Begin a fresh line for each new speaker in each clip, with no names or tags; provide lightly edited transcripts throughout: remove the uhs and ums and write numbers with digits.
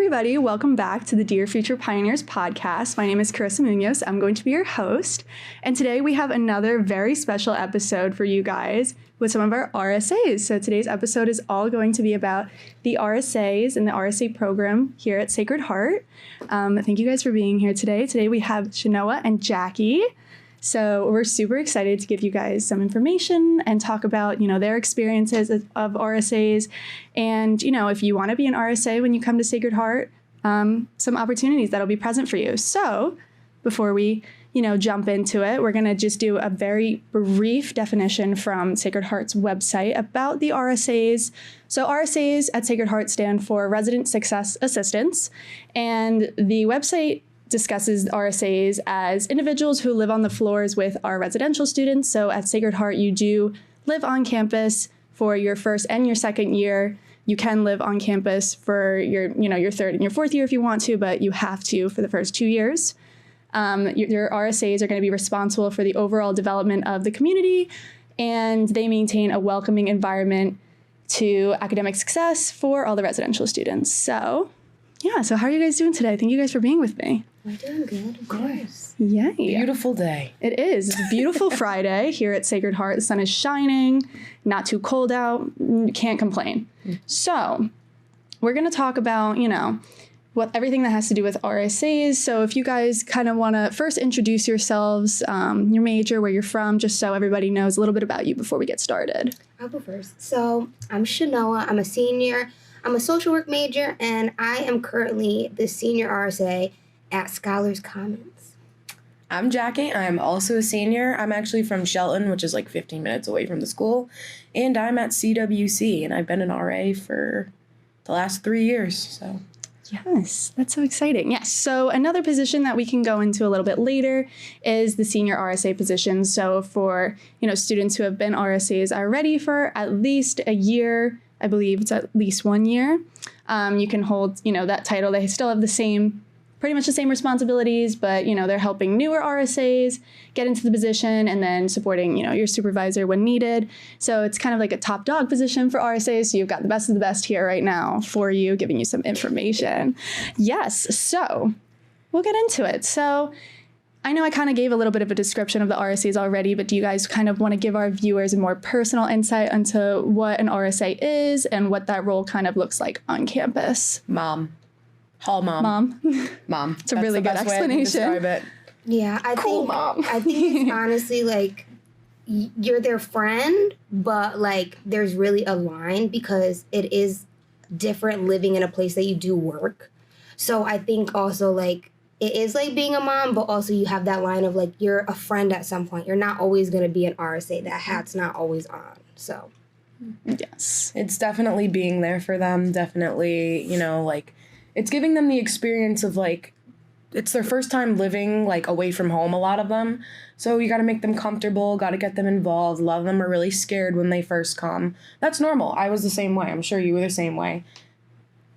everybody. Welcome back to the Dear Future Pioneers podcast. My name is Carissa Munoz. I'm going to be your host. And today we have another very special episode for you guys with some of our RSAs. So today's episode is all going to be about the RSAs and the RSA program here at Sacred Heart. Thank you guys for being here today. Today we have Chnoa and Jackie. So we're super excited to give you guys some information and talk about, their experiences of RSAs. And, if you want to be an RSA when you come to Sacred Heart, some opportunities that'll be present for you. So before we, jump into it, we're going to just do a very brief definition from Sacred Heart's website about the RSAs. So RSAs at Sacred Heart stand for Resident Success Assistants. And the website discusses RSAs as individuals who live on the floors with our residential students. So at Sacred Heart, you do live on campus for your first and your second year. You can live on campus for your third and your fourth year if you want to, but you have to for the first 2 years. Your RSAs are going to be responsible for the overall development of the community, and they maintain a welcoming environment to academic success for all the residential students. So how are you guys doing today? Thank you guys for being with me.
We're doing good, of course.
Yay.
Beautiful day.
It is. It's a beautiful Friday here at Sacred Heart. The sun is shining, not too cold out. Can't complain. So we're going to talk about, everything that has to do with RSAs. So if you guys kind of want to first introduce yourselves, your major, where you're from, just so everybody knows a little bit about you before we get started.
I'll go first. So I'm Chnoa. I'm a senior. I'm a social work major, and I am currently the senior RSA at Scholars Commons.
I'm Jackie. I'm also a senior. I'm actually from Shelton, which is like 15 minutes away from the school, and I'm at CWC, and I've been an RA for the last 3 years, so.
Yes, that's so exciting. Yes, so another position that we can go into a little bit later is the senior RSA position. So for, students who have been RSAs already for at least a year, I believe it's at least 1 year, you can hold, that title. They still have pretty much the same responsibilities, but, they're helping newer RSAs get into the position and then supporting, your supervisor when needed. So it's kind of like a top dog position for RSAs. So you've got the best of the best here right now for you, giving you some information. Yes, so we'll get into it. So I know I kind of gave a little bit of a description of the RSAs already, but do you guys kind of want to give our viewers a more personal insight into what an RSA is and what that role kind of looks like on campus?
Mom. Hall mom. Mom.
It's a really good explanation.
Yeah, I think it's honestly like you're their friend, but like there's really a line because it is different living in a place that you do work. So I think also like it is like being a mom, but also you have that line of like you're a friend at some point. You're not always going to be an RSA. That hat's not always on. So
yes,
it's definitely being there for them. Definitely, it's giving them the experience of like, it's their first time living like away from home, a lot of them. So you got to make them comfortable, got to get them involved. A lot of them are really scared when they first come. That's normal. I was the same way. I'm sure you were the same way.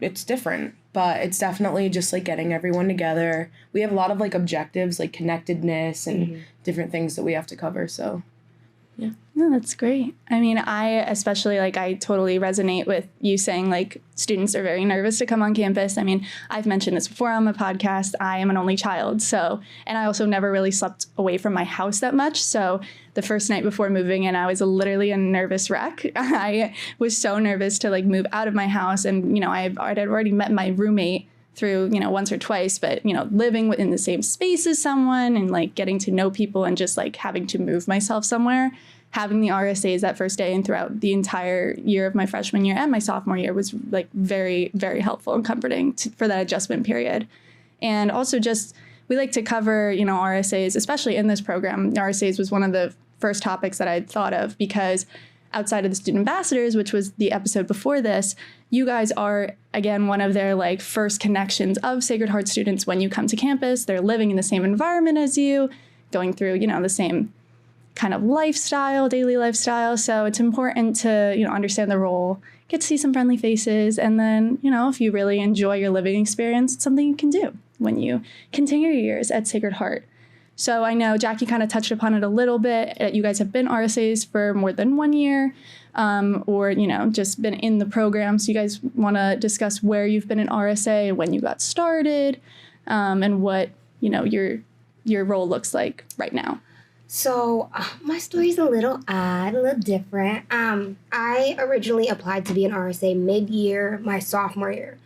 It's different, but it's definitely just like getting everyone together. We have a lot of like objectives, like connectedness and different things that we have to cover. So yeah.
No, that's great. I mean, I totally resonate with you saying like students are very nervous to come on campus. I mean, I've mentioned this before on my podcast. I am an only child. And I also never really slept away from my house that much. So the first night before moving in, I was literally a nervous wreck. I was so nervous to like move out of my house. And, I'd already met my roommate through, once or twice, but, living in the same space as someone and like getting to know people and just like having to move myself somewhere, having the RSAs that first day and throughout the entire year of my freshman year and my sophomore year was like very, very helpful and comforting for that adjustment period. And also just, we like to cover, RSAs, especially in this program. RSAs was one of the first topics that I'd thought of because outside of the student ambassadors, which was the episode before this, you guys are, again, one of their like first connections of Sacred Heart students when you come to campus. They're living in the same environment as you, going through, the same kind of lifestyle, daily lifestyle. So it's important to, understand the role, get to see some friendly faces. And then, if you really enjoy your living experience, it's something you can do when you continue your years at Sacred Heart. So I know Jackie kind of touched upon it a little bit. You guys have been RSAs for more than 1 year, or, just been in the program. So you guys want to discuss where you've been in RSA, when you got started, and what, your role looks like right now.
So my story's a little odd, a little different. I originally applied to be an RSA mid-year, my sophomore year.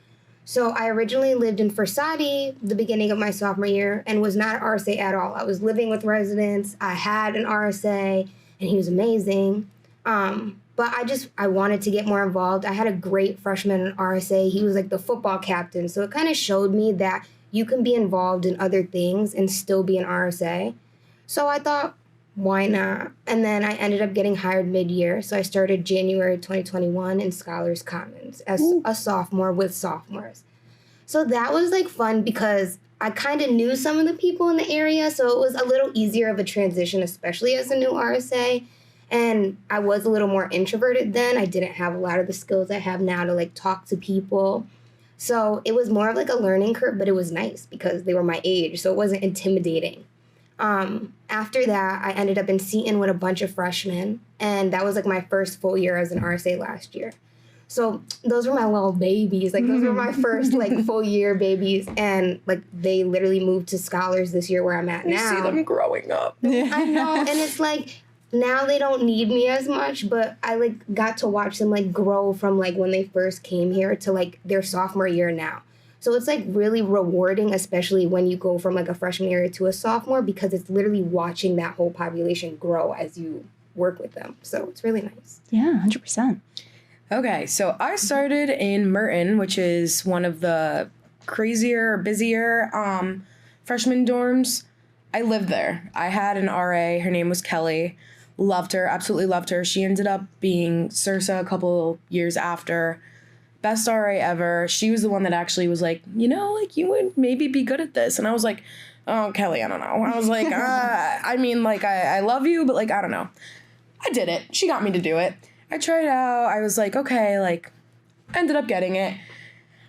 So I originally lived in 𝚕𝚒𝚗𝚗 the beginning of my sophomore year and was not an RSA at all. I was living with residents. I had an RSA, and he was amazing. But I wanted to get more involved. I had a great freshman in RSA. He was like the football captain. So it kind of showed me that you can be involved in other things and still be an RSA. So I thought, why not? And then I ended up getting hired mid-year. So I started January 2021 in Scholars Commons as a sophomore with sophomores. So that was like fun because I kind of knew some of the people in the area. So it was a little easier of a transition, especially as a new RSA. And I was a little more introverted then. I didn't have a lot of the skills I have now to like talk to people. So it was more of like a learning curve, but it was nice because they were my age. So it wasn't intimidating. After that, I ended up in Seton with a bunch of freshmen, and that was like my first full year as an RSA last year. So those were my little babies. Like those were my first like full year babies, and like they literally moved to Scholars this year where I'm at now.
You see them growing up.
I know, and it's like now they don't need me as much, but I like got to watch them like grow from like when they first came here to like their sophomore year now. So it's like really rewarding, especially when you go from like a freshman year to a sophomore, because it's literally watching that whole population grow as you work with them. So it's really nice.
Yeah, 100%.
Okay, so I started in Merton, which is one of the crazier, busier freshman dorms. I lived there. I had an RA. Her name was Kelly. Loved her, absolutely loved her. She ended up being 𝚒𝚐 a couple years after. Best RA ever. She was the one that actually was like, like you would maybe be good at this. And I was like, oh, Kelly, I don't know. I was like, I love you, but like, I don't know. I did it. She got me to do it. I tried out. I was like, okay, like, ended up getting it.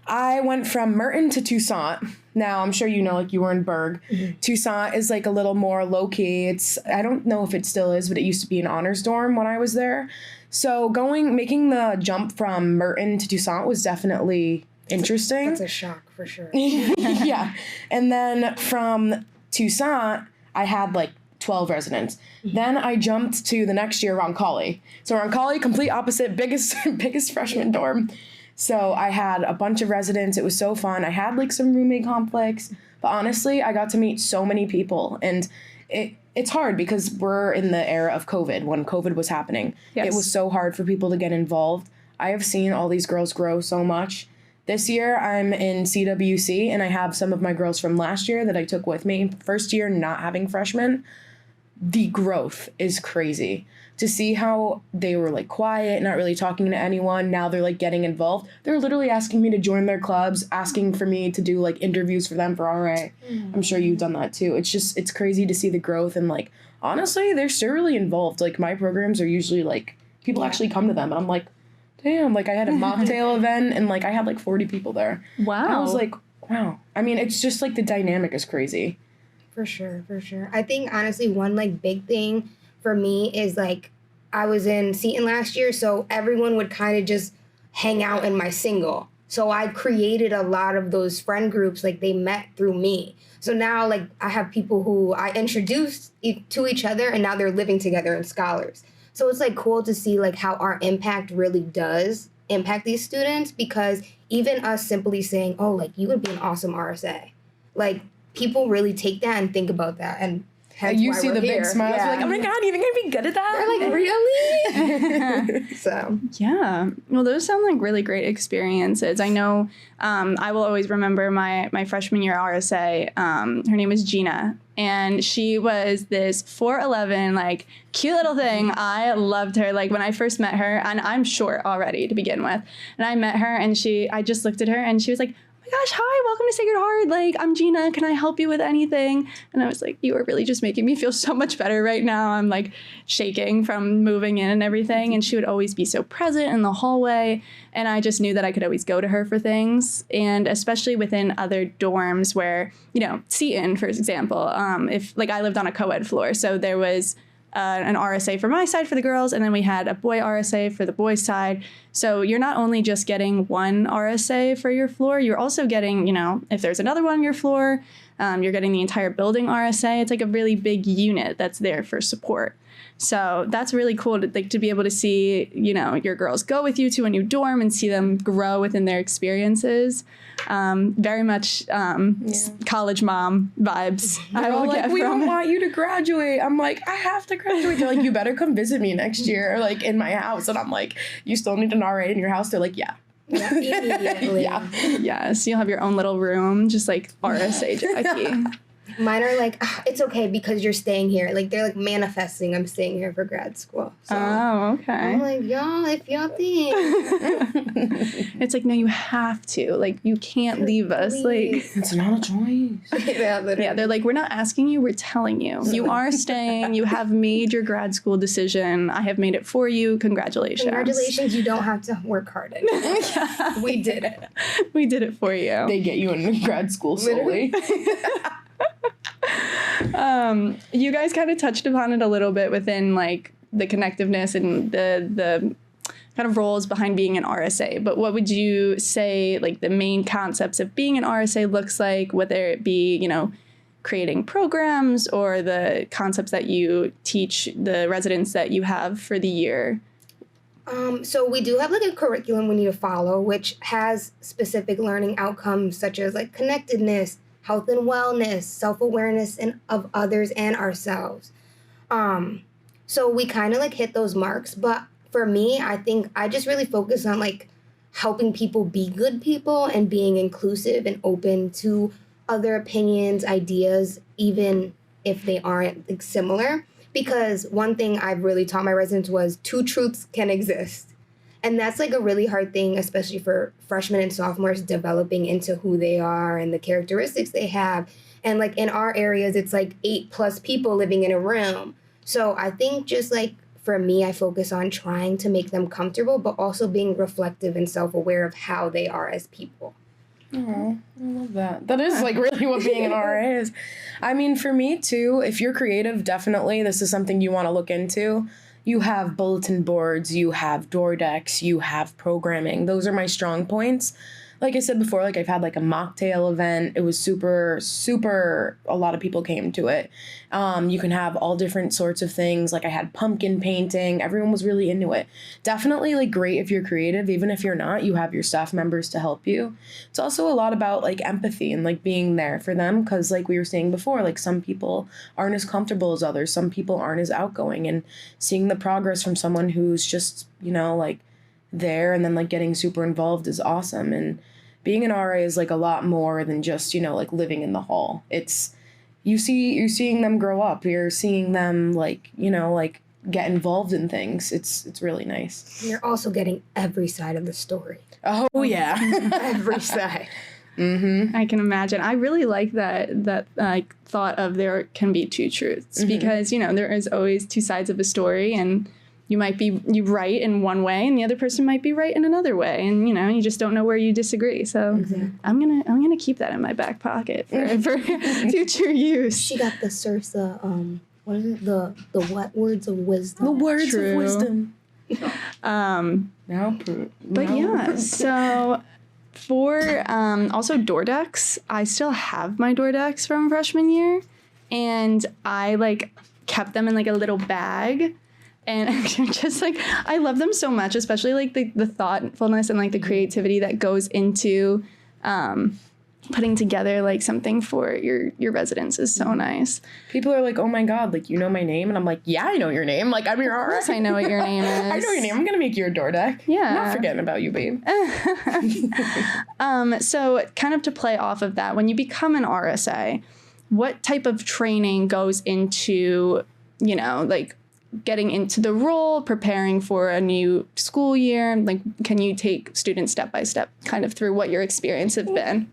I went from Merton to Toussaint. Now, I'm sure like you were in Berg. Mm-hmm. Toussaint is like a little more low-key. I don't know if it still is, but it used to be an honors dorm when I was there. So making the jump from Merton to Toussaint was definitely interesting.
That's a shock for sure.
Yeah. And then from Toussaint, I had like 12 residents. Mm-hmm. Then I jumped to the next year, Roncalli. So Roncalli, complete opposite, biggest freshman dorm. So I had a bunch of residents. It was so fun. I had like some roommate conflicts, but honestly, I got to meet so many people, and it's hard because we're in the era of COVID, when COVID was happening. Yes. It was so hard for people to get involved. I have seen all these girls grow so much. This year, I'm in CWC, and I have some of my girls from last year that I took with me. First year, not having freshmen. The growth is crazy. To see how they were like quiet, not really talking to anyone. Now they're like getting involved. They're literally asking me to join their clubs, asking for me to do like interviews for them for RA. I'm sure you've done that too. It's crazy to see the growth, and like, honestly, they're still really involved. Like my programs are usually like, people actually come to them, and I'm like, damn, like I had a mocktail event and like I had like 40 people there.
Wow.
And I was like, wow. I mean, it's just like the dynamic is crazy.
For sure. I think honestly one like big thing for me is like I was in Seton last year, so everyone would kind of just hang out in my single. So I created a lot of those friend groups, like they met through me. So now like I have people who I introduced to each other, and now they're living together in Scholars. So it's like cool to see like how our impact really does impact these students, because even us simply saying, oh, like you would be an awesome RSA, like people really take that and think about that, and
you see the big smiles.
Yeah.
You're like, oh my God, you think I'd be good at that?
They're like, really? So
yeah. Well, those sound like really great experiences. I know I will always remember my freshman year RSA. Her name was Gina, and she was this 4'11", like cute little thing. I loved her. Like when I first met her, and I'm short already to begin with, and I met her, and I just looked at her, and she was like, gosh, hi, welcome to Sacred Heart. Like, I'm Gina. Can I help you with anything? And I was like, you are really just making me feel so much better right now. I'm like shaking from moving in and everything. And she would always be so present in the hallway. And I just knew that I could always go to her for things. And especially within other dorms where, you know, Seton, for example, if like I lived on a co-ed floor. So there was an RSA for my side for the girls, and then we had a boy RSA for the boys' side. So you're not only just getting one RSA for your floor, you're also getting, you know, if there's another one on your floor, you're getting the entire building RSA. It's like a really big unit that's there for support. So that's really cool to, like, to be able to see, you know, your girls go with you to a new dorm and see them grow within their experiences. Very much college mom vibes. I will
like,
get
we
from
don't
it.
want you to graduate. I'm like, I have to graduate. They're like, you better come visit me next year, like in my house. And I'm like, you still need an RA in your house? They're like, yeah.
Immediately.
Yeah.
Yes, you'll have your own little room, just like RSA Jackie.
Mine are like, it's okay because you're staying here. Like, they're like manifesting I'm staying here for grad school. So
Oh, okay.
I'm like, y'all, if y'all think.
It's like, no, you have to. Like, you can't leave us. Like,
It's not a choice.
Yeah, literally.
yeah, they're like, we're not asking you, we're telling you. You are staying. You have made your grad school decision. I have made it for you. Congratulations.
Congratulations, you don't have to work hard anymore. We did it.
We did it for you.
They get you in grad school solely.
You guys kind of touched upon it a little bit within like the connectiveness and the kind of roles behind being an RSA, but what would you say like the main concepts of being an RSA looks like, whether it be, you know, creating programs or the concepts that you teach the residents that you have for the year?
So we do have like a curriculum we need to follow, which has specific learning outcomes such as like connectedness, health and wellness, self-awareness and of others and ourselves. So we kind of like hit those marks. But for me, I think I just really focus on like helping people be good people and being inclusive and open to other opinions, ideas, even if they aren't like similar. Because one thing I've really taught my residents was 2 truths can exist. And that's like a really hard thing, especially for freshmen and sophomores developing into who they are and the characteristics they have. And like in our areas, it's like 8+ people living in a room. So I think just like for me, I focus on trying to make them comfortable, but also being reflective and self-aware of how they are as people.
Oh, I love that. That is like really what being an RA is. I mean, for me too, if you're creative, definitely this is something you want to look into. You have bulletin boards, you have door decks, you have programming. Those are my strong points. Like I said before, like I've had like a mocktail event. It was super, a lot of people came to it. You can have all different sorts of things. Like I had pumpkin painting. Everyone was really into it. Definitely like great if you're creative. Even if you're not, you have your staff members to help you. It's also a lot about like empathy and like being there for them. Cause like we were saying before, like some people aren't as comfortable as others. Some people aren't as outgoing, and seeing the progress from someone who's just, you know, like there and then like getting super involved is awesome. And being an RA is like a lot more than just, you know, like living in the hall. It's you're seeing them grow up. You're seeing them like, you know, like get involved in things. It's really nice.
And you're also getting every side of the story.
Oh yeah.
Every side.
Mm-hmm.
I can imagine. I really like that thought of there can be 2 truths, because, you know, there is always 2 sides of a story, and you might be right in one way and the other person might be right in another way, and you know, you just don't know where you disagree. So I'm gonna keep that in my back pocket for future use.
She got the Cirsa, what is it? The what words of wisdom?
The words
True.
of wisdom.
But yeah, so for also door decks, I still have my door decks from freshman year, and I like kept them in like a little bag. And I'm just like, I love them so much, especially like the thoughtfulness and like the creativity that goes into putting together like something for your residents is so nice.
People are like, oh my God, like, you know my name? And I'm like, yeah, I know your name. Like, I'm your RA.
Of course I know what your name is.
I know your name. I'm going to make you a door deck.
Yeah.
I'm not forgetting about you, babe.
So kind of to play off of that, when you become an RSA, what type of training goes into, you know, like getting into the role, preparing for a new school year? Like, can you take students step by step kind of through what your experience have been?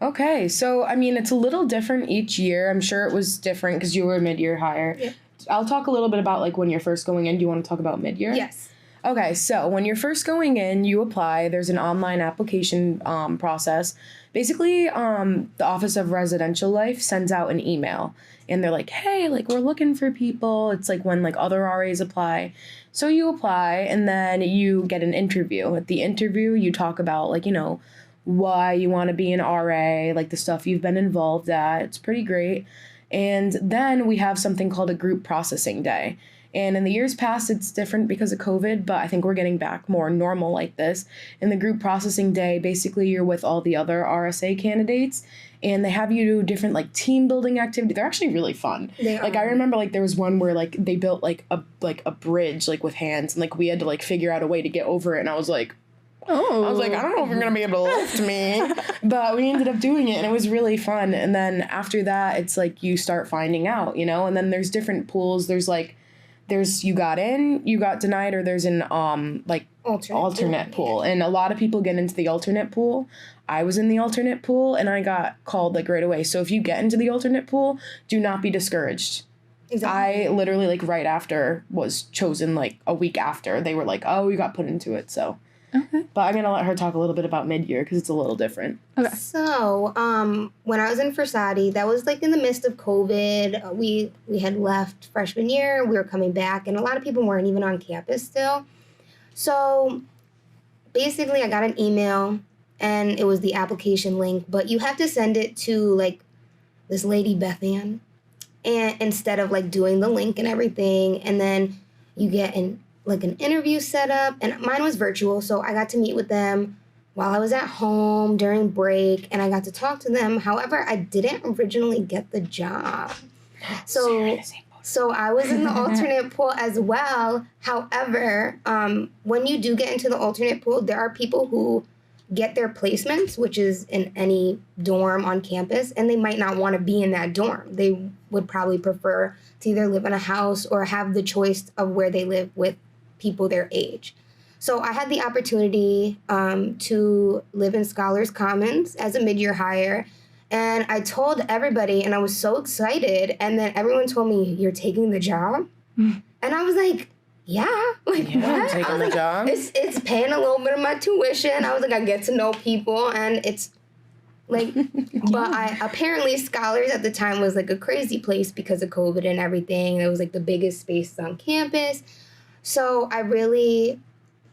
Okay, so I mean, it's a little different each year. I'm sure it was different because you were a mid-year hire.
Yep.
I'll talk a little bit about like when you're first going in. Do you want to talk about mid-year?
Yes.
Okay, so when you're first going in, you apply. There's an online application process. Basically, the Office of Residential Life sends out an email, and they're like, hey, like, we're looking for people. It's like when like other RAs apply. So you apply, and then you get an interview. At the interview, you talk about like, you know, why you want to be an RA, like the stuff you've been involved at. It's pretty great. And then we have something called a group processing day. And in the years past, it's different because of COVID, but I think we're getting back more normal like this. In the group processing day, basically you're with all the other RSA candidates, and they have you do different like team building activities. They're actually really fun. Like I remember like there was one where like they built like a bridge like with hands, and like we had to like figure out a way to get over it, and I was like,
Oh.
I was like, I don't know if you're going to be able to lift me. But we ended up doing it, and it was really fun. And then after that, it's like you start finding out, you know? And then there's different pools. There's you got in, you got denied, or there's an like alternate pool. And a lot of people get into the alternate pool. I was in the alternate pool, and I got called like right away. So if you get into the alternate pool, do not be discouraged. Exactly. I literally like right after was chosen, like a week after. They were like, oh, you got put into it. So... Okay. But I'm going to let her talk a little bit about mid-year because it's a little different.
Okay.
So, when I was in 𝚑𝚑𝚗𝚌𝚛𝚎, that was like in the midst of COVID. We had left freshman year. We were coming back, and a lot of people weren't even on campus still. So, basically, I got an email, and it was the application link, but you have to send it to, like, this lady, Beth Ann, and instead of, like, doing the link and everything, and then you get an interview set up, and mine was virtual, so I got to meet with them while I was at home during break, and I got to talk to them. However, I didn't originally get the job. So I was in the alternate pool as well. However, when you do get into the alternate pool, there are people who get their placements, which is in any dorm on campus, and they might not want to be in that dorm. They would probably prefer to either live in a house or have the choice of where they live with people their age. So I had the opportunity to live in Scholars Commons as a mid-year hire, and I told everybody, and I was so excited, and then everyone told me, you're taking the job? And I was like, yeah, like what?
I'm taking the job.
It's paying a little bit of my tuition. I was like, I get to know people, and it's like, but apparently Scholars at the time was like a crazy place because of COVID and everything. It was like the biggest space on campus. So I really,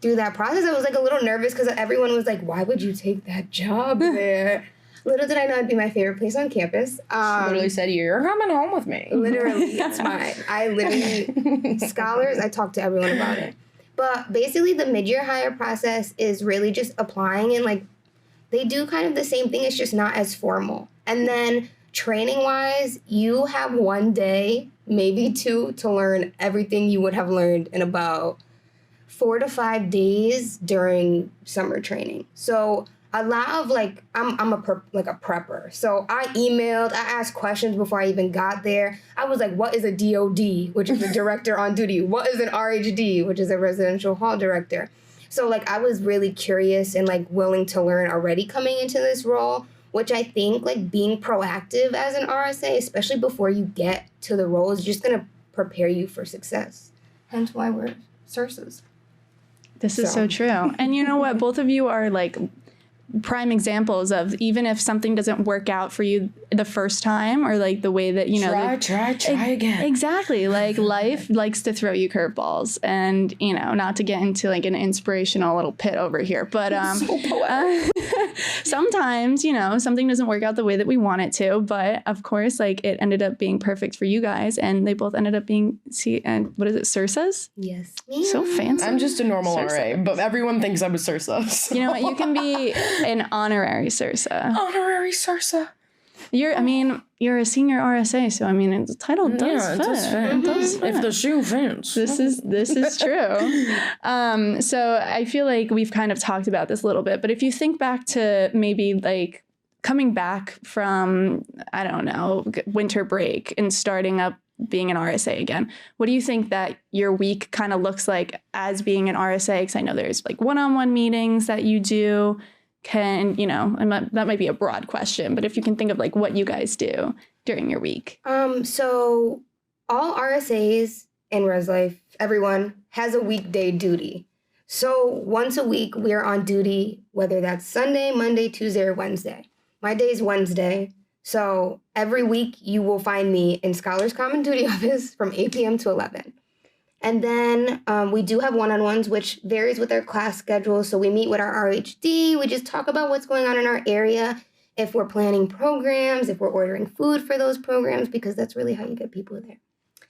through that process, I was like a little nervous because everyone was like, why would you take that job there? Little did I know it'd be my favorite place on campus.
She literally said, you're coming home with me.
Literally, it's mine. I literally, Scholars, I talked to everyone about it. But basically the mid-year hire process is really just applying, and like they do kind of the same thing. It's just not as formal. And then training-wise, you have one day, maybe two, to learn everything you would have learned in about 4 to 5 days during summer training. So a lot of like, I'm a prepper. So I emailed, I asked questions before I even got there. I was like, what is a DOD, which is a director on duty? What is an RHD, which is a residential hall director? So like I was really curious and like willing to learn already coming into this role, which I think like being proactive as an RSA, especially before you get to the role, is just going to prepare you for success. Hence why we're CERSAs.
This is so true. And you know what? Both of you are like prime examples of, even if something doesn't work out for you the first time, or like the way that, you know,
try again. Exactly.
Like life likes to throw you curveballs, and, you know, not to get into like an inspirational little pit over here, but sometimes, you know, something doesn't work out the way that we want it to, but of course, like it ended up being perfect for you guys, and they both ended up being what is it, CERSAs?
Yes.
So fancy.
I'm just a normal RA, but everyone thinks I'm a CERSA. So.
You know what? You can be an honorary CERSA.
Honorary CERSA.
You're a senior RSA, so I mean, the title does fit.
It does fit. If the shoe fits.
This is true. So I feel like we've kind of talked about this a little bit, but if you think back to maybe like coming back from, I don't know, winter break and starting up being an RSA again, what do you think that your week kind of looks like as being an RSA? Because I know there's like one-on-one meetings that you do. can, that might be a broad question, but if you can think of like what you guys do during your week.
So all RSAs in Res Life, everyone has a weekday duty. So once a week, we are on duty, whether that's Sunday, Monday, Tuesday, or Wednesday. My day is Wednesday. So every week you will find me in Scholars Common Duty Office from 8 p.m. to 11. And then we do have one-on-ones, which varies with our class schedule. So we meet with our RHD. We just talk about what's going on in our area, if we're planning programs, if we're ordering food for those programs, because that's really how you get people there.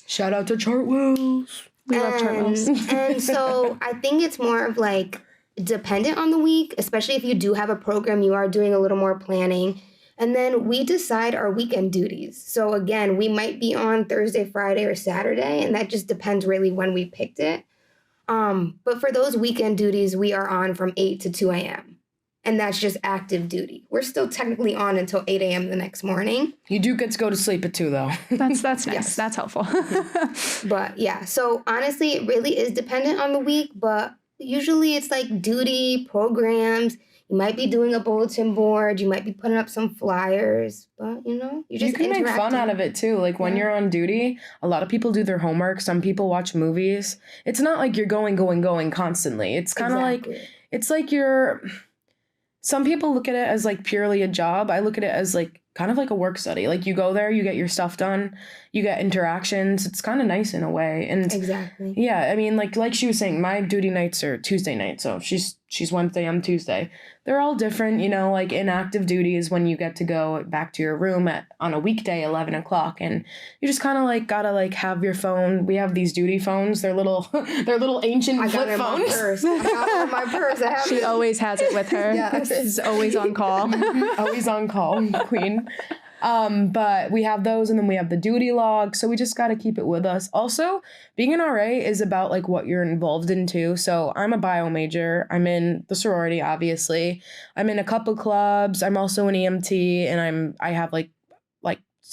Shout out to Chartwells.
We love Chartwells.
And so I think it's more of like dependent on the week, especially if you do have a program, you are doing a little more planning. And then we decide our weekend duties. So again, we might be on Thursday, Friday, or Saturday, and that just depends really when we picked it. But for those weekend duties, we are on from 8 to 2 a.m. And that's just active duty. We're still technically on until 8 a.m. the next morning.
You do get to go to sleep at 2, though.
That's nice.
Yes.
That's helpful.
But yeah, so honestly, it really is dependent on the week, but usually it's like duty, programs. You might be doing a bulletin board. You might be putting up some flyers, but you just
can make fun out of it too. Like when you're on duty, a lot of people do their homework. Some people watch movies. It's not like you're going constantly. It's kind of like, it's like some people look at it as like purely a job. I look at it as like kind of like a work study. Like you go there, you get your stuff done, you get interactions. It's kind of nice in a way. And
exactly.
Yeah, I mean, like she was saying, my duty nights are Tuesday nights. So she's Wednesday, I'm Tuesday. They're all different, like inactive duty is when you get to go back to your room on a weekday, 11 o'clock. And you just kind of like gotta like have your phone. We have these duty phones. They're little ancient flip phones.
I got it in my purse. I have
She always has it with her.
Yes.
Is always on call.
Always on call, queen. But we have those, and then we have the duty log. So we just got to keep it with us. Also, being an RA is about like what you're involved in too. So I'm a bio major. I'm in the sorority, obviously. I'm in a couple clubs. I'm also an EMT, and I have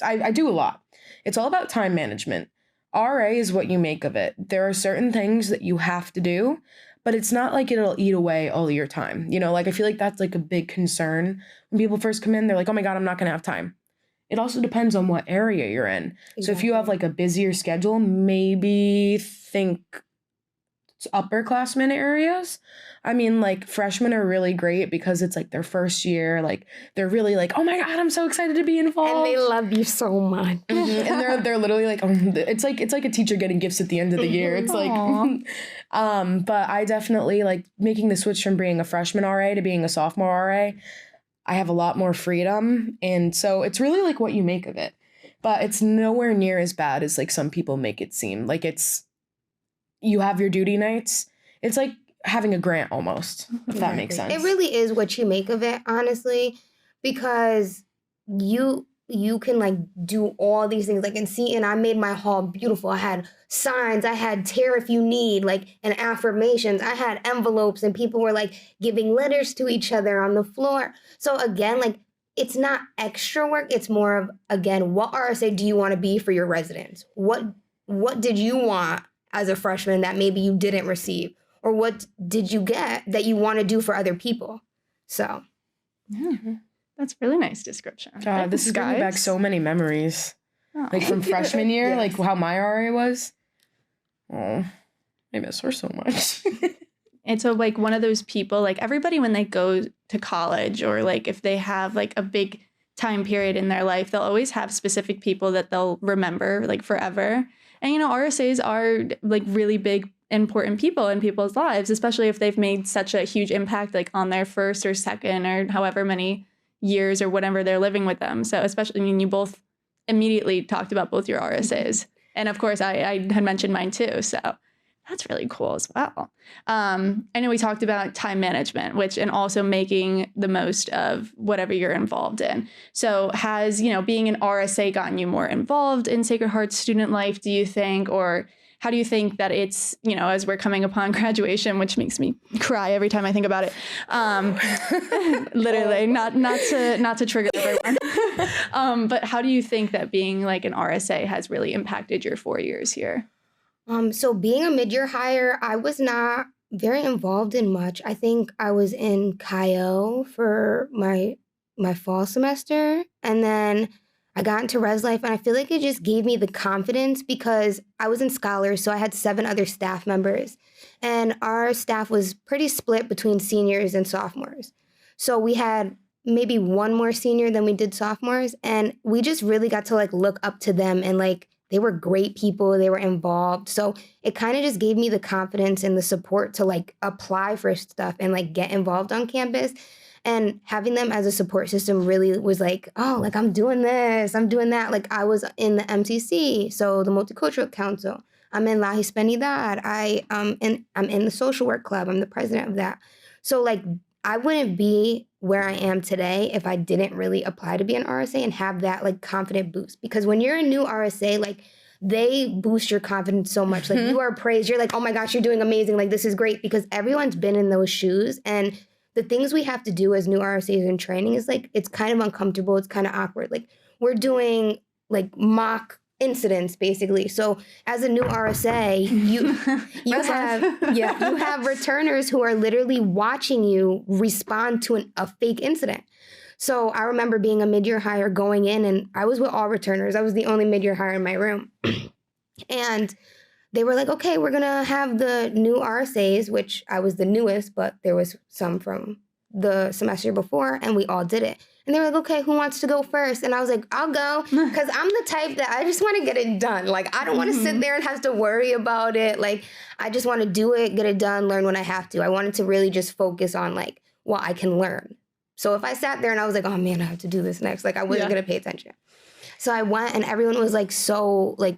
I do a lot. It's all about time management. RA is what you make of it. There are certain things that you have to do, but it's not like it'll eat away all your time. I feel like that's like a big concern. When people first come in, they're like, oh my God, I'm not going to have time. It also depends on what area you're in. Exactly. So if you have like a busier schedule, maybe think upperclassmen areas. I mean, like freshmen are really great because it's like their first year. Like they're really like, oh my God, I'm so excited to be involved.
And they love you so much.
Mm-hmm. And they're literally like, it's like a teacher getting gifts at the end of the year. It's like, but I definitely like making the switch from being a freshman RA to being a sophomore RA. I have a lot more freedom. And so it's really like what you make of it. But it's nowhere near as bad as like some people make it seem. Like you have your duty nights. It's like having a grant almost, if that makes sense.
It really is what you make of it, honestly, because you can like do all these things. Like in Seton, I made my hall beautiful. I had signs, I had tear if you need, like, and affirmations. I had envelopes and people were like giving letters to each other on the floor. So again, like it's not extra work. It's more of, again, what RSA do you want to be for your residents? What did you want as a freshman that maybe you didn't receive? Or what did you get that you want to do for other people? So.
Yeah. That's a really nice description.
This is bringing back so many memories. Oh. Like from freshman year, yes. Like how my RA was. Oh, I miss her so much.
And so like one of those people, like everybody when they go to college or like if they have like a big time period in their life, they'll always have specific people that they'll remember like forever. And, RSAs are like really big, important people in people's lives, especially if they've made such a huge impact like on their first or second or however many years or whatever they're living with them. So especially, you both immediately talked about both your RSAs. And of course, I had mentioned mine too. So that's really cool as well. I know we talked about time management, and also making the most of whatever you're involved in. So has, being an RSA gotten you more involved in Sacred Heart's student life, do you think? Or how do you think that it's, as we're coming upon graduation, which makes me cry every time I think about it. Literally, not to trigger everyone. But how do you think that being like an RSA has really impacted your 4 years here?
So being a mid-year hire, I was not very involved in much. I think I was in Chi-O for my fall semester, and then I got into Res Life, and I feel like it just gave me the confidence because I was in Scholars, so I had 7 other staff members, and our staff was pretty split between seniors and sophomores. So we had maybe one more senior than we did sophomores, and we just really got to like look up to them, and like they were great people, they were involved. So it kind of just gave me the confidence and the support to like apply for stuff and like get involved on campus. And having them as a support system really was like, oh, like I'm doing this, I'm doing that. Like I was in the MCC, so the Multicultural Council. I'm in 𝚕𝚌𝚗𝚎𝚌𝚘𝚎. I'm in the social work club. I'm the president of that. So like I wouldn't be where I am today if I didn't really apply to be an RSA and have that like confident boost. Because when you're a new RSA, like they boost your confidence so much. Like you are praised. You're like, oh my gosh, you're doing amazing. Like this is great, because everyone's been in those shoes. And the things we have to do as new RSAs in training is like, it's kind of uncomfortable. It's kind of awkward. Like we're doing like mock incidents basically. So as a new RSA, you have returners who are literally watching you respond to a fake incident. So I remember being a mid-year hire going in, and I was with all returners. I was the only mid-year hire in my room. And they were like, okay, we're going to have the new RSAs, which I was the newest, but there was some from the semester before, and we all did it. And they were like, okay, who wants to go first? And I was like, I'll go, because I'm the type that I just want to get it done. Like, I don't want to sit there and have to worry about it. Like, I just want to do it, get it done, learn when I have to. I wanted to really just focus on, like, what I can learn. So if I sat there and I was like, oh, man, I have to do this next, like, I wasn't going to pay attention. So I went, and everyone was, like, so, like,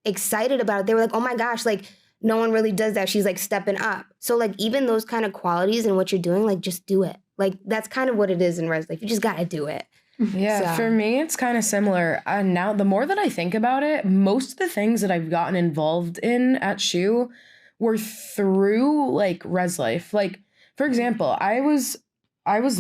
excited about it. They were like, oh my gosh, like no one really does that. She's like stepping up. So like even those kind of qualities and what you're doing, like just do it. Like that's kind of what it is in Res Life. You just got to do it.
Yeah, for me, it's kind of similar. Now, the more that I think about it, most of the things that I've gotten involved in at SHU were through like Res Life. Like, for example, I was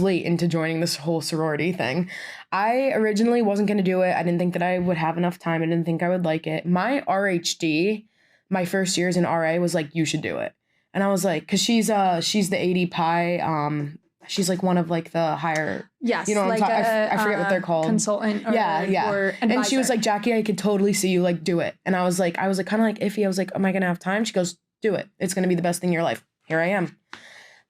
late into joining this whole sorority thing. I originally wasn't going to do it. I didn't think that I would have enough time. I didn't think I would like it. My RHD, my first years in RA, was like, you should do it. And I was like, because she's the 𝚑𝚒𝚗𝚗𝚑. She's like one of like the higher,
yes,
you know,
like
I forget what they're called.
Consultant. Or,
yeah.
Or advisor.
And she was like, Jackie, I could totally see you like do it. And I was like kind of like iffy. I was like, am I going to have time? She goes, do it. It's going to be the best thing in your life. Here I am.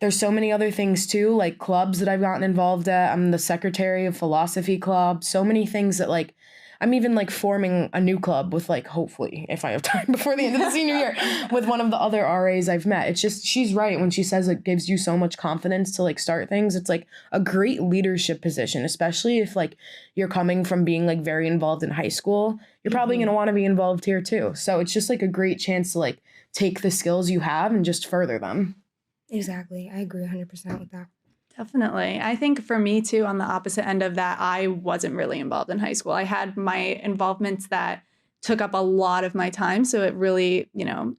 There's so many other things too, like clubs that I've gotten involved at. I'm the secretary of philosophy club. So many things that like, I'm even like forming a new club with like, hopefully, if I have time before the end of the senior year, with one of the other RAs I've met. It's just, she's right when she says it gives you so much confidence to like start things. It's like a great leadership position, especially if like you're coming from being like very involved in high school. You're probably going to want to be involved here too. So it's just like a great chance to like take the skills you have and just further them.
Exactly. I agree 100% with that.
Definitely. I think for me too, on the opposite end of that, I wasn't really involved in high school. I had my involvements that took up a lot of my time. So it really,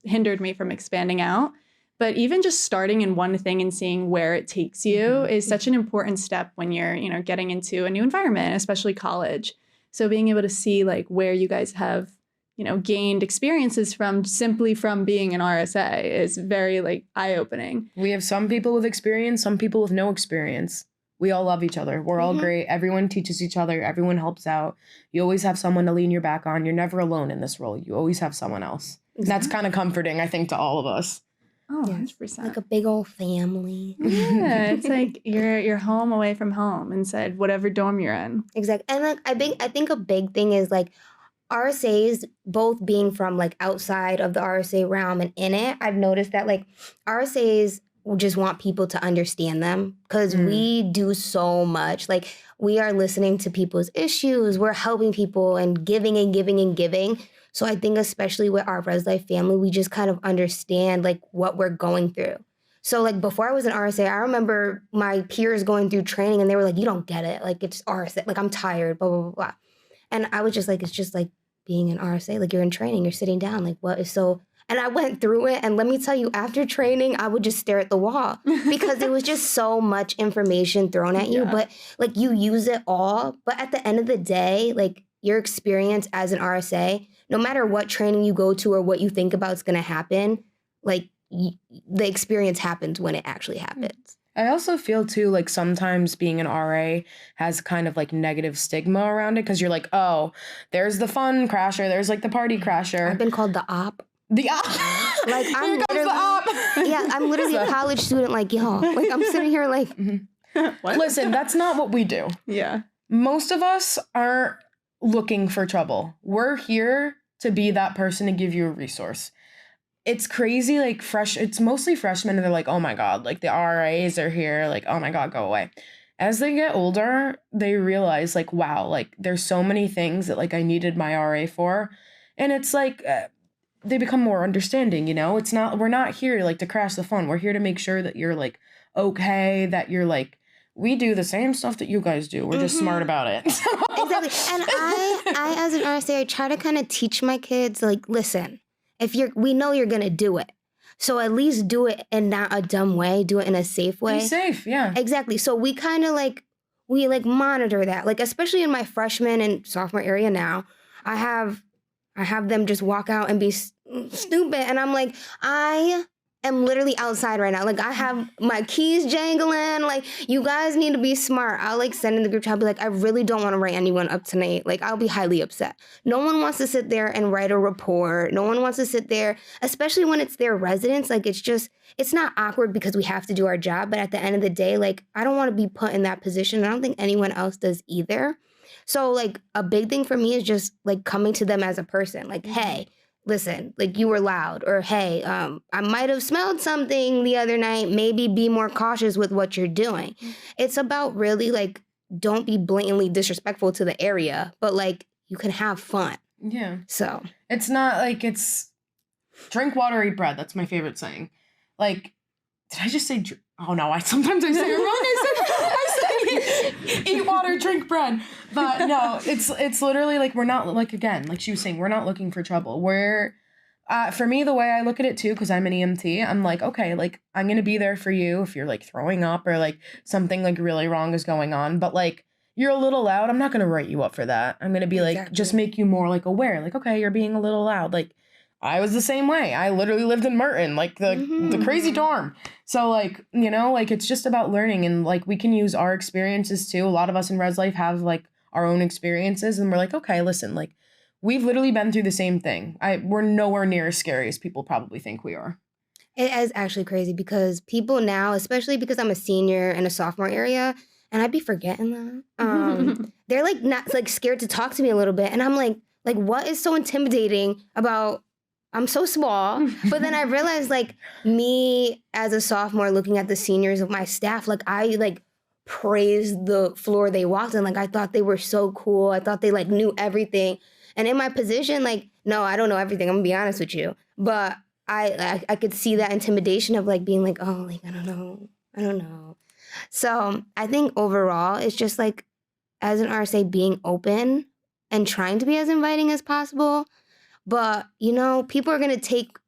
hindered me from expanding out. But even just starting in one thing and seeing where it takes you is such an important step when you're, getting into a new environment, especially college. So being able to see like where you guys have gained experiences from being an RSA is very like eye-opening.
We have some people with experience, some people with no experience. We all love each other. We're all great. Everyone teaches each other. Everyone helps out. You always have someone to lean your back on. You're never alone in this role. You always have someone else. Exactly. And that's kind of comforting, I think, to all of us.
Oh, 100%.
Like a big old family.
Yeah, it's like you're home away from home inside whatever dorm you're in.
Exactly. And like I think a big thing is like RSAs, both being from like outside of the RSA realm and in it, I've noticed that like RSAs just want people to understand them because we do so much. Like we are listening to people's issues, we're helping people and giving and giving and giving. So I think especially with our Res Life family, we just kind of understand like what we're going through. So like before I was an RSA, I remember my peers going through training and they were like, you don't get it. Like it's RSA, like I'm tired, blah, blah, blah, blah. And I was just like, it's just like being an RSA, like you're in training, you're sitting down, like what is so, and I went through it. And let me tell you, after training, I would just stare at the wall because there was just so much information thrown at you, but like you use it all. But at the end of the day, like your experience as an RSA, no matter what training you go to or what you think about is going to happen, like the experience happens when it actually happens.
I also feel too like sometimes being an RA has kind of like negative stigma around it because you're like, oh, there's the fun crasher, there's like the party crasher.
I've been called the op.
The op.
Like I'm
Here comes
literally,
the op.
yeah, I'm literally a college student. Like, yo, like I'm sitting here like,
Listen, that's not what we do.
Yeah.
Most of us aren't looking for trouble. We're here to be that person to give you a resource. It's crazy, like it's mostly freshmen and they're like, oh my God, like the RAs are here, like, oh my God, go away. As they get older, they realize like, wow, like there's so many things that like I needed my RA for. And it's like, they become more understanding, you know? We're not here like to crash the fun. We're here to make sure that you're like, okay, that you're like, we do the same stuff that you guys do. We're just smart about it.
Exactly. And I as an RSA, I try to kind of teach my kids, like, listen, we know you're going to do it. So at least do it in not a dumb way. Do it in a safe way.
Be safe, yeah.
Exactly. So we kind of like, we like monitor that. Like, especially in my freshman and sophomore area now, I have them just walk out and be stupid. And I'm like, I am literally outside right now. Like, I have my keys jangling. Like, you guys need to be smart. I'll like send in the group chat. I'll be like, I really don't want to write anyone up tonight. Like, I'll be highly upset. No one wants to sit there and write a report. No one wants to sit there, especially when it's their residents. Like, it's not awkward because we have to do our job. But at the end of the day, like, I don't want to be put in that position. I don't think anyone else does either. So, like, a big thing for me is just, like, coming to them as a person. Like, hey, listen, like, you were loud. Or, hey, I might have smelled something the other night. Maybe be more cautious with what you're doing. It's about really, like, don't be blatantly disrespectful to the area. But, like, you can have fun.
Yeah.
So.
It's not, like, it's drink water, eat bread. That's my favorite saying. Like, did I just say... Oh, no, sometimes I say it wrong. I say eat water, drink bread. But no, it's literally like we're not, like, again, like she was saying, we're not looking for trouble. For me, the way I look at it too, because I'm an EMT, I'm like, okay, like, I'm going to be there for you if you're like throwing up or like something like really wrong is going on. But like, you're a little loud. I'm not going to write you up for that. I'm going to be like, just make you more like aware. Like, okay, you're being a little loud. Like, I was the same way. I literally lived in Merton, like the crazy dorm. So like, you know, like it's just about learning and like we can use our experiences too. A lot of us in Res Life have like our own experiences and we're like, okay, listen, like we've literally been through the same thing. We're nowhere near as scary as people probably think we are.
It is actually crazy because people now, especially because I'm a senior in a sophomore area, and I'd be forgetting that. They're like not like scared to talk to me a little bit. And I'm like what is so intimidating about I'm so small, but then I realized like me as a sophomore looking at the seniors of my staff, like I like praised the floor they walked in. Like I thought they were so cool. I thought they like knew everything. And in my position, like, no, I don't know everything. I'm gonna be honest with you. But I could see that intimidation of like being like, oh, like, I don't know. So I think overall, it's just like as an RSA being open and trying to be as inviting as possible. But, you know, people are going to take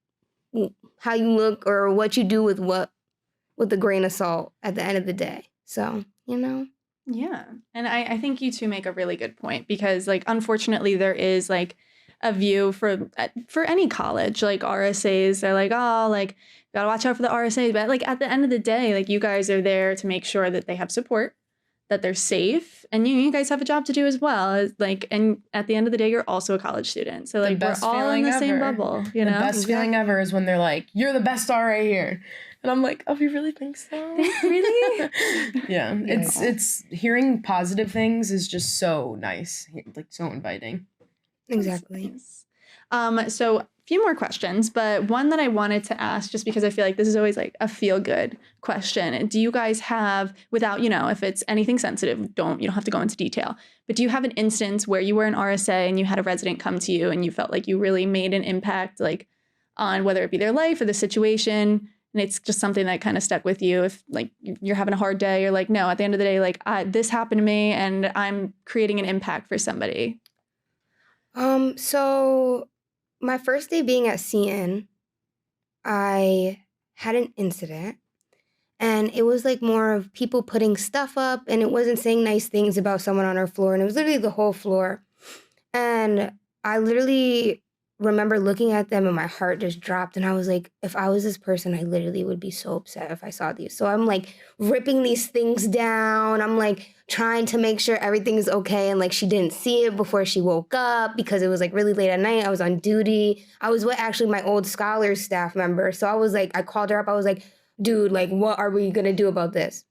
how you look or what you do with a grain of salt at the end of the day. So, you know.
Yeah. And I think you two make a really good point because, like, unfortunately, there is, like, a view for any college. Like, RSAs, they're like, oh, like, got to watch out for the RSAs. But, like, at the end of the day, like, you guys are there to make sure that they have support, that they're safe, and you guys have a job to do as well. Like, and at the end of the day, you're also a college student. So like we're all in the same bubble, you know?
The best feeling ever is when they're like, you're the best RA here. And I'm like, oh, you really think so?
Really?
Yeah. It's hearing positive things is just so nice. Like so inviting.
Exactly.
So few more questions, but one that I wanted to ask, just because I feel like this is always like a feel good question. Do you guys have, without, you know, if it's anything sensitive, you don't have to go into detail, but do you have an instance where you were an RSA and you had a resident come to you and you felt like you really made an impact, like on whether it be their life or the situation, and it's just something that kind of stuck with you? If like you're having a hard day, you're like, no, at the end of the day, like this happened to me and I'm creating an impact for somebody.
So my first day being at CN, I had an incident and it was like more of people putting stuff up and it wasn't saying nice things about someone on our floor. And it was literally the whole floor. And I literally remember looking at them and my heart just dropped. And I was like, if I was this person, I literally would be so upset if I saw these. So I'm like ripping these things down. I'm like trying to make sure everything is okay. And like she didn't see it before she woke up because it was like really late at night. I was on duty. I was with actually my old scholars staff member. So I was like, I called her up. I was like, dude, like, what are we going to do about this?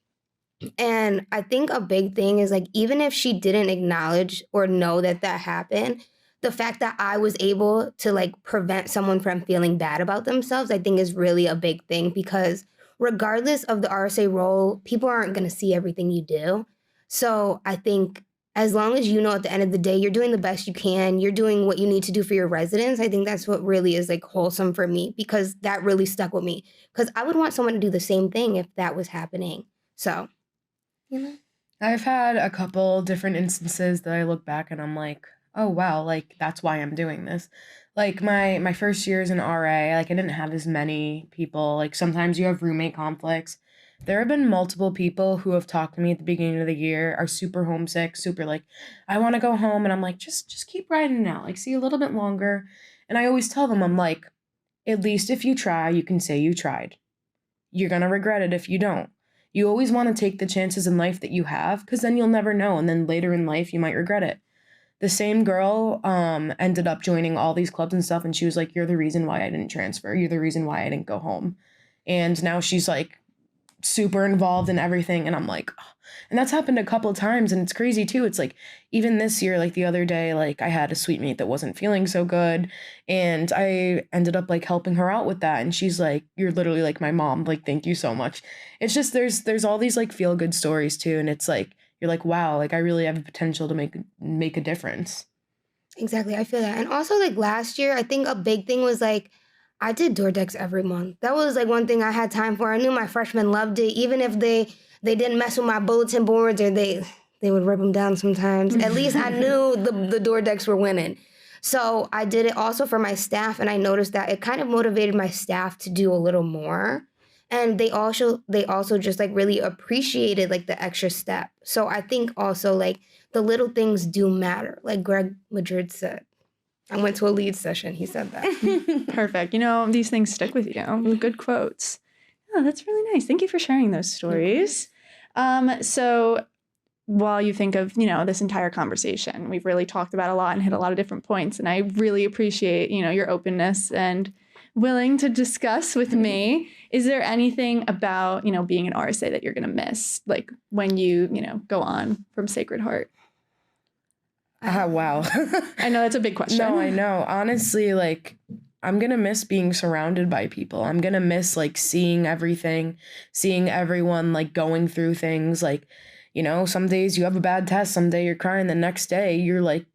And I think a big thing is like, even if she didn't acknowledge or know that that happened, the fact that I was able to like prevent someone from feeling bad about themselves, I think is really a big thing, because regardless of the RSA role, people aren't going to see everything you do. So I think as long as you know at the end of the day, you're doing the best you can, you're doing what you need to do for your residents, I think that's what really is like wholesome for me, because that really stuck with me. Because I would want someone to do the same thing if that was happening. So, you know.
I've had a couple different instances that I look back and I'm like, oh, wow, like, that's why I'm doing this. Like, my first years in RA, like, I didn't have as many people. Like, sometimes you have roommate conflicts. There have been multiple people who have talked to me at the beginning of the year, are super homesick, super, like, I want to go home. And I'm like, just keep riding it out. Like, see a little bit longer. And I always tell them, I'm like, at least if you try, you can say you tried. You're going to regret it if you don't. You always want to take the chances in life that you have, because then you'll never know. And then later in life, you might regret it. The same girl ended up joining all these clubs and stuff, and she was like, you're the reason why I didn't transfer. You're the reason why I didn't go home. And now she's like super involved in everything, and I'm like, oh. And that's happened a couple of times, and it's crazy too. It's like, even this year, like the other day, like I had a suite mate that wasn't feeling so good, and I ended up like helping her out with that, and she's like, you're literally like my mom, like thank you so much. It's just there's all these like feel good stories too, and it's like, you're like, wow, like I really have the potential to make a difference.
Exactly. I feel that. And also like last year, I think a big thing was like, I did door decks every month. That was like one thing I had time for. I knew my freshmen loved it. Even if they didn't mess with my bulletin boards, or they would rip them down sometimes. At least I knew the door decks were winning. So I did it also for my staff. And I noticed that it kind of motivated my staff to do a little more. And they also just like really appreciated like the extra step. So I think also like the little things do matter. Like Greg Madrid said, I went to a lead session. He said that.
Perfect. You know, these things stick with you. Good quotes. Oh, that's really nice. Thank you for sharing those stories. So while you think of, you know, this entire conversation, we've really talked about a lot and hit a lot of different points. And I really appreciate, you know, your openness and willing to discuss with me. Is there anything about, you know, being an RSA that you're going to miss, like when you know, go on from Sacred Heart?
Wow.
I know that's a big question.
No, I know. Honestly, like, I'm going to miss being surrounded by people. I'm going to miss, like, seeing everything, seeing everyone, like, going through things. Like, you know, some days you have a bad test, some day you're crying, the next day you're, like,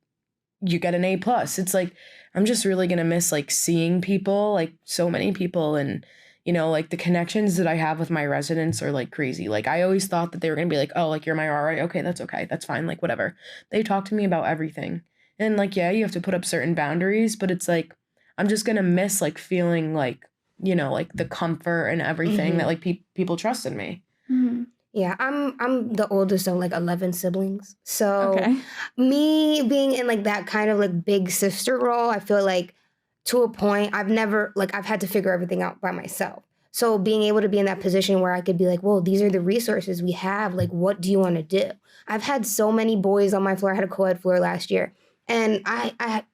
you get an A+. It's, like, I'm just really going to miss, like, seeing people, like, so many people. And, you know, like, the connections that I have with my residents are, like, crazy. Like, I always thought that they were going to be like, oh, like, you're my RA. Okay, that's fine. Like, whatever. They talk to me about everything. And, like, yeah, you have to put up certain boundaries, but it's, like, I'm just going to miss, like, feeling, like, you know, like, the comfort and everything that, like, people trust in me.
Mm-hmm.
Yeah, I'm the oldest of like 11 siblings. So me being in like that kind of like big sister role, I feel like to a point I've had to figure everything out by myself. So being able to be in that position where I could be like, whoa, these are the resources we have. Like, what do you want to do? I've had so many boys on my floor. I had a co-ed floor last year. And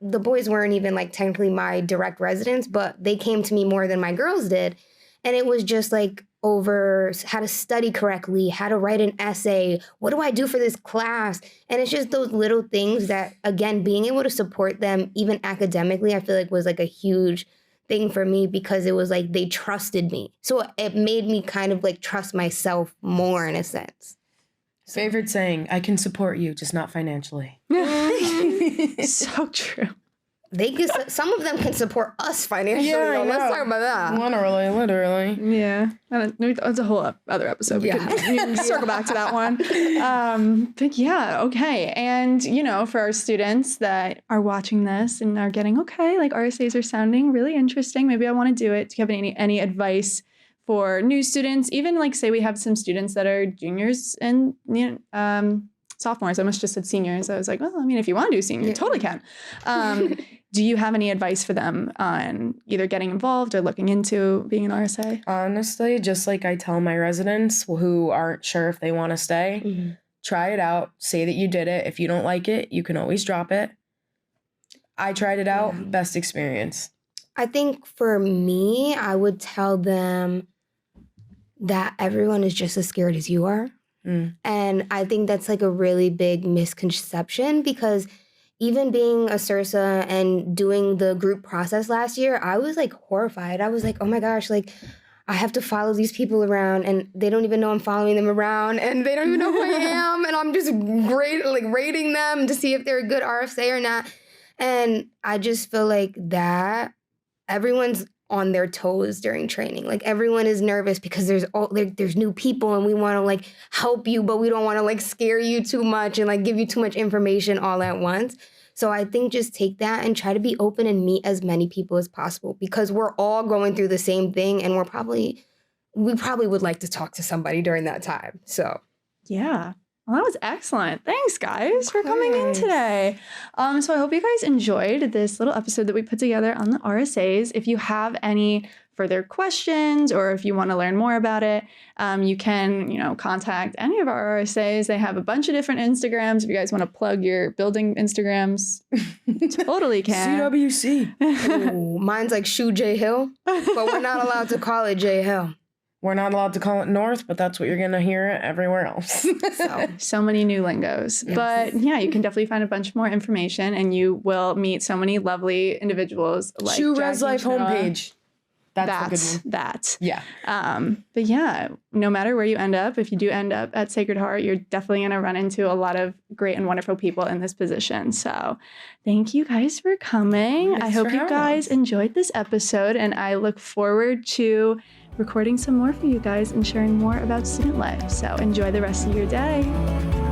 the boys weren't even like technically my direct residents, but they came to me more than my girls did. And it was just like over how to study correctly, how to write an essay, what do I do for this class? And it's just those little things that, again, being able to support them even academically, I feel like was like a huge thing for me, because it was like they trusted me. So it made me kind of like trust myself more in a sense.
Favorite saying, I can support you, just not financially.
So true.
Some of them can support us financially. Yeah, let's talk about that.
Literally.
Yeah. That's a whole other episode. We can circle back to that one. But yeah, okay. And, you know, for our students that are watching this and are getting, okay, like RSAs are sounding really interesting. Maybe I want to do it. Do you have any advice for new students? Even like say we have some students that are juniors and, you know, sophomores. I almost just said seniors. I was like, well, I mean, if you want to do senior, you totally can. do you have any advice for them on either getting involved or looking into being an RSA?
Honestly, just like I tell my residents who aren't sure if they want to stay, try it out. Say that you did it. If you don't like it, you can always drop it. I tried it out. Best experience.
I think for me, I would tell them that everyone is just as scared as you are. And I think that's like a really big misconception, because even being a CRSA and doing the group process last year, I was like horrified. I was like, oh my gosh, like I have to follow these people around and they don't even know I'm following them around and they don't even know who I am. And I'm just rating them to see if they're a good RSA or not. And I just feel like that everyone's on their toes during training. Like everyone is nervous because there's new people and we want to like help you, but we don't want to like scare you too much and like give you too much information all at once. So I think just take that and try to be open and meet as many people as possible, because we're all going through the same thing and we probably would like to talk to somebody during that time. So
yeah. Well, that was excellent. Thanks, guys, for coming in today. So I hope you guys enjoyed this little episode that we put together on the RSAs. If you have any further questions or if you want to learn more about it, you can, contact any of our RSAs. They have a bunch of different Instagrams. If you guys want to plug your building Instagrams, totally can.
CWC.
Ooh, mine's like Shoe J Hill, but we're not allowed to call it J Hill.
We're not allowed to call it North, but that's what you're going to hear everywhere else.
So many new lingos. Yes. But yeah, you can definitely find a bunch more information and you will meet so many lovely individuals like
Shoe Res Life homepage.
That's that.
Yeah.
But yeah, no matter where you end up, if you do end up at Sacred Heart, you're definitely going to run into a lot of great and wonderful people in this position. So thank you guys for coming. I hope you guys enjoyed this episode, and I look forward to recording some more for you guys and sharing more about student life. So enjoy the rest of your day.